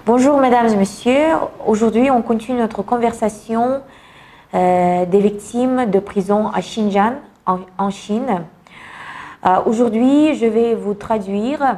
Bonjour mesdames et messieurs, aujourd'hui on continue notre conversation des victimes de prison à Xinjiang en Chine. Aujourd'hui je vais vous traduire.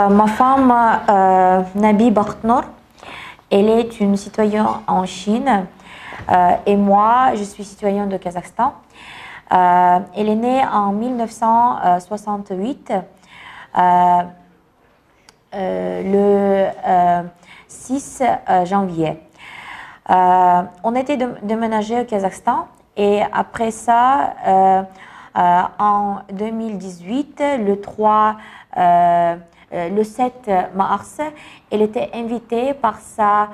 Ma femme, Nabi Bakhnour, elle est une citoyenne en Chine et moi, je suis citoyenne de Kazakhstan. Elle est née en 1968, le 6 janvier. On était déménagé au Kazakhstan et après ça, en 2018, le 7 mars, elle était invitée par son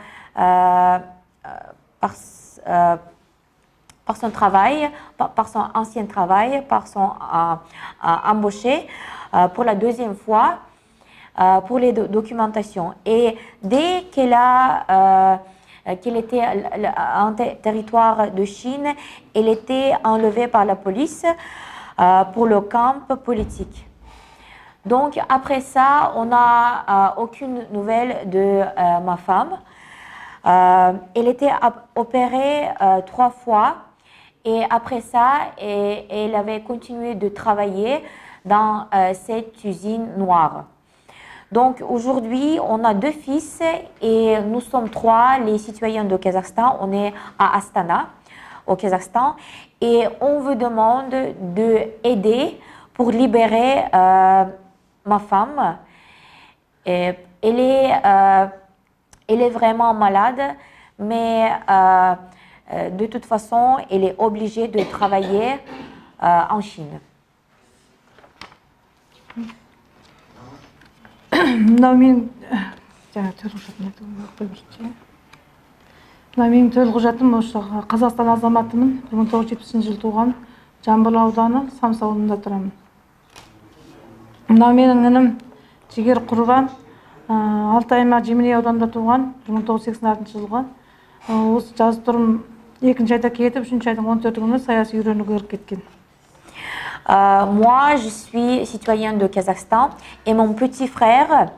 travail, par son ancien travail, par son embauché pour la deuxième fois pour les documentations. Et dès qu'elle était en territoire de Chine, elle était enlevée par la police pour le camp politique. Donc après ça, on n'a aucune nouvelle de ma femme. Elle était opérée 3 fois et après ça, elle avait continué de travailler dans cette usine noire. Donc aujourd'hui, on a 2 fils et nous sommes 3, les citoyens de Kazakhstan. On est à Astana, au Kazakhstan, et on vous demande d'aider pour libérer ma femme. Elle est vraiment malade, mais de toute façon, elle est obligée de travailler en Chine. Мына менің төлқұжатым, осы Қазақстан азаматымын. 1970 жылы туған, Жамбыл ауданы Самса ауылында тұрамын. Мына менің інім Жігер Құрбан, Алтайма Жеменей ауданында туған, 1986 жылғы. Осы жазып тұрым 2-ші айда кетіп, 3-ші айдың 14 күні саяси үйренуге кіріп кеткен. Moi, je suis citoyen de Kazakhstan et mon petit frère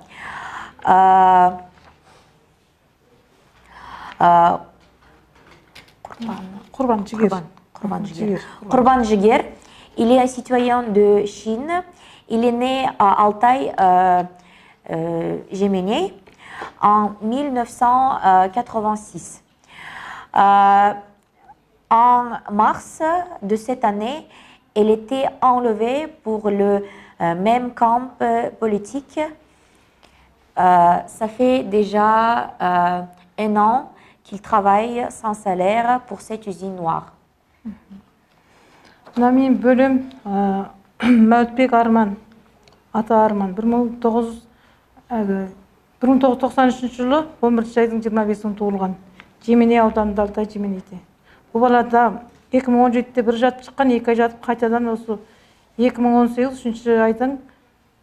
Құрбан Jigir, il est un citoyen de Chine. Il est né à Altaï, Jéméney, en 1986. En mars de cette année, elle était enlevée pour le même camp politique. Ça fait déjà 1 an qu'il travaille sans salaire pour cette usine noire. Мен бөлім Мәутбек Арман, ата Арман, 1993 жылы 11 айдың 25-інде туылған. Жеменей ауданында, Алтай Жеменейде. Бұл балада 2017-те бір жатып шыққан, 2 ай жатып қайтадан осы 2018 3 айдың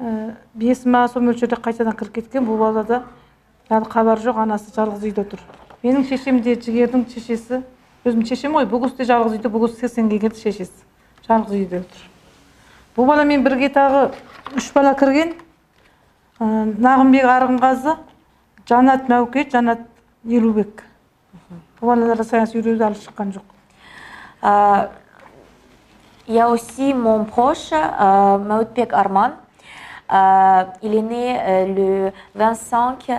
5 мың сом мөлшерде қайтадан кіріп кеткен. Бұл балада әлі хабар жоқ, анасы жалғыз үйде тұр. Менің шешем де Жігердің шешесі, өзім шешем ғой, бұл кісі де жалғыз үйде, бұл кісі 80-ге келді, шешесі жалғыз үйде тұр. Бұл баламен бірге тағы 3 бала кірген. Нағымбек Арғынғазы, Жанат Мәуке, Жанат Елубек. Бұл балалар саяси үйреуді алып шыққан жоқ. Il y a aussi mon proche, Maoutbek Arman. Il est né le 25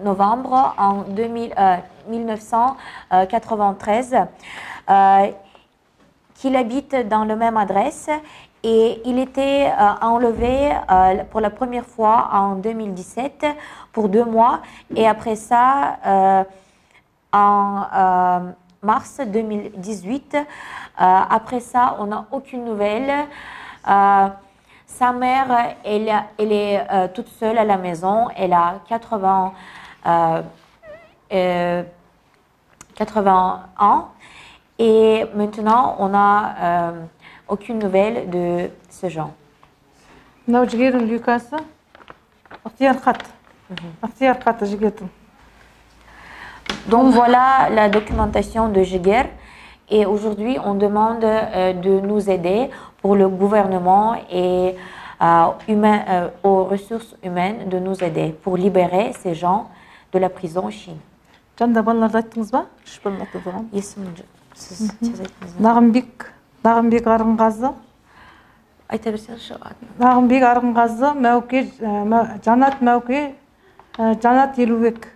novembre en 1993, qu'il habite dans la même adresse et il était enlevé pour la première fois en 2017 pour 2 mois et après ça, en mars 2018, après ça, on n'a aucune nouvelle. Sa mère, elle est toute seule à la maison. Elle a 80 ans. Et maintenant, on n'a aucune nouvelle de ce genre. Donc voilà la documentation de Jiguer. Et aujourd'hui, on demande de nous aider pour le gouvernement et aux ressources humaines de nous aider pour libérer ces gens de la prison en Chine. Нағымбек Арғынғазы, Нағымбек Арғынғазы, Жанат Мәуке, Жанат Елубек.